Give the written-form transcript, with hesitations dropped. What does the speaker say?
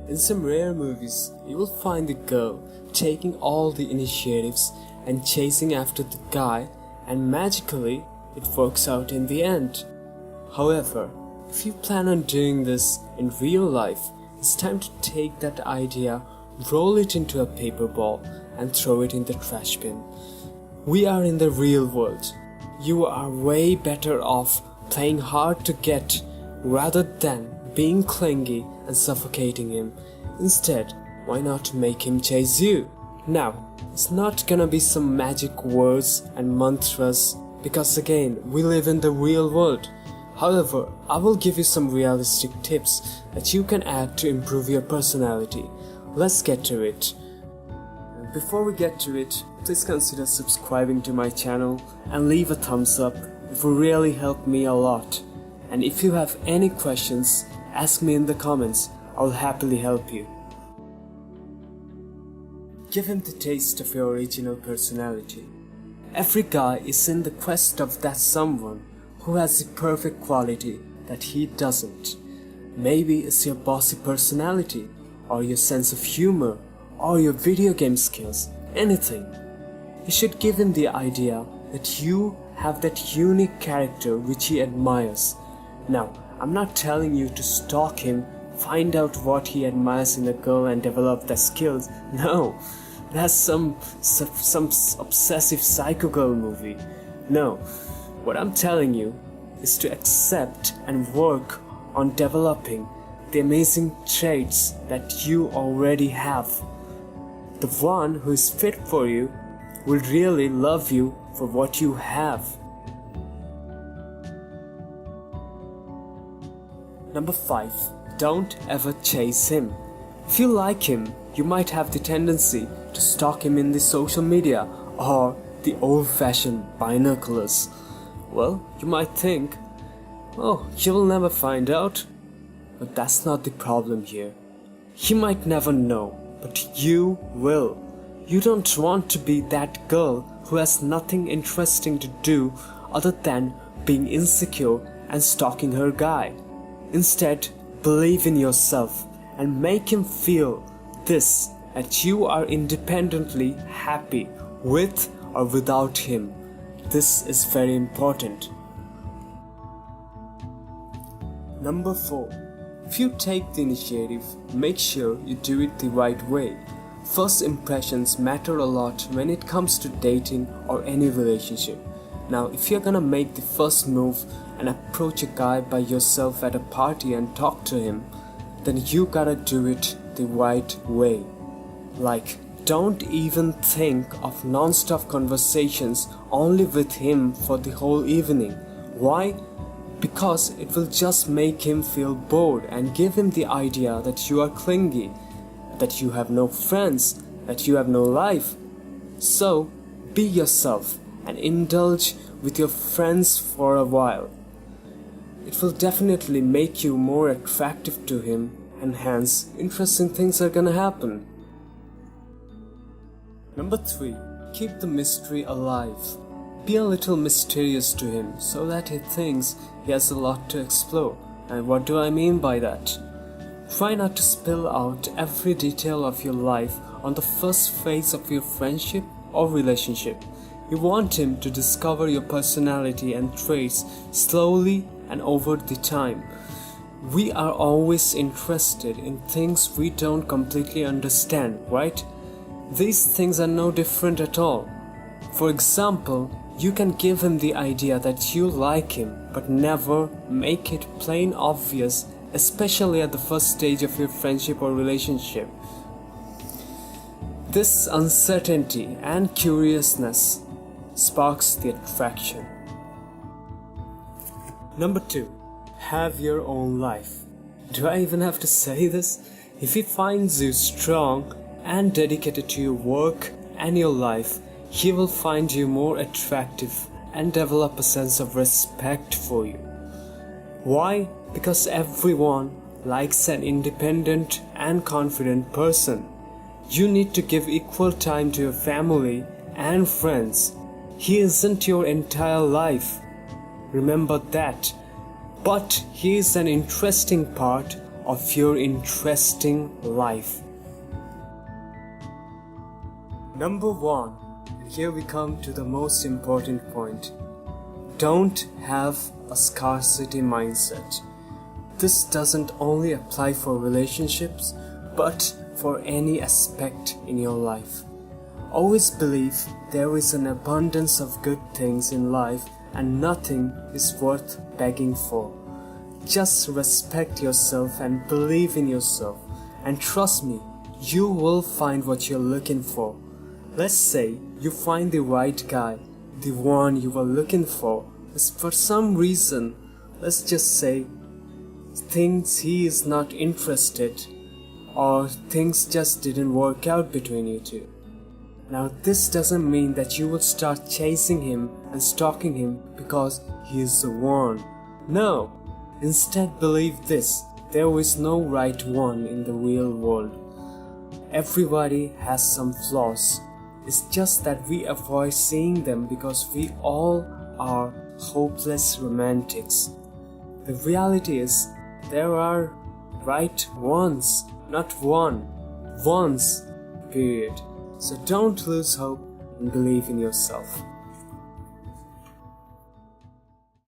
In some rare movies, you will find the girl taking all the initiatives and chasing after the guy, and magically it works out in the end. However, if you plan on doing this in real life, it's time to take that idea, roll it into a paper ball, and throw it in the trash bin. We are in the real world. You are way better off playing hard to get rather than being clingy and suffocating him. Instead, why not make him chase you? Now, it's not gonna be some magic words and mantras because again, we live in the real world. However, I will give you some realistic tips that you can add to improve your personality. Let's get to it. Before we get to it, please consider subscribing to my channel and leave a thumbs up. It will really help me a lot. And if you have any questions, ask me in the comments. I'll happily help you. Give him the taste of your original personality. Every guy is in the quest of that someone who has the perfect quality that he doesn't. Maybe it's your bossy personality, or your sense of humor, or your video game skills, anything. You should give him the idea that you have that unique character which he admires. Now, I'm not telling you to stalk him, find out what he admires in a girl and develop the skills. No, that's some obsessive psycho girl movie. No, what I'm telling you is to accept and work on developing the amazing traits that you already have. The one who is fit for you will really love you for what you have. Number 5. Don't ever chase him. If you like him, you might have the tendency to stalk him in the social media or the old-fashioned binoculars. Well, you might think, oh, he will never find out. But that's not the problem here. He might never know, but you will. You don't want to be that girl who has nothing interesting to do other than being insecure and stalking her guy. Instead, believe in yourself and make him feel this, that you are independently happy with or without him. This is very important. Number 4. If you take the initiative, make sure you do it the right way. First impressions matter a lot when it comes to dating or any relationship. Now, if you're gonna make the first move and approach a guy by yourself at a party and talk to him, then you gotta do it the right way. Like, don't even think of non-stop conversations only with him for the whole evening. Why? Because it will just make him feel bored and give him the idea that you are clingy, that you have no friends, that you have no life. So, be yourself and indulge with your friends for a while. It will definitely make you more attractive to him, and hence, interesting things are gonna happen. Number 3. Keep the mystery alive. Be a little mysterious to him so that he thinks he has a lot to explore. And what do I mean by that? Try not to spill out every detail of your life on the first phase of your friendship or relationship. You want him to discover your personality and traits slowly and over the time. We are always interested in things we don't completely understand, right? These things are no different at all. For example, you can give him the idea that you like him, but never make it plain obvious, especially at the first stage of your friendship or relationship. This uncertainty and curiousness sparks the attraction. Number 2. Have your own life. Do I even have to say this? If he finds you strong and dedicated to your work and your life, he will find you more attractive and develop a sense of respect for you. Why? Because everyone likes an independent and confident person. You need to give equal time to your family and friends. He isn't your entire life. Remember that. But he is an interesting part of your interesting life. Number 1, and here we come to the most important point. Don't have a scarcity mindset. This doesn't only apply for relationships, but for any aspect in your life. Always believe there is an abundance of good things in life and nothing is worth begging for. Just respect yourself and believe in yourself, and trust me, you will find what you're looking for. Let's say you find the right guy, the one you were looking for, is for some reason, let's just say, thinks he is not interested, or things just didn't work out between you two. Now this doesn't mean that you will start chasing him and stalking him because he is the one. No, instead believe this, there is no right one in the real world. Everybody has some flaws. It's just that we avoid seeing them because we all are hopeless romantics. The reality is, there are right ones, not one. Ones, period. So don't lose hope and believe in yourself.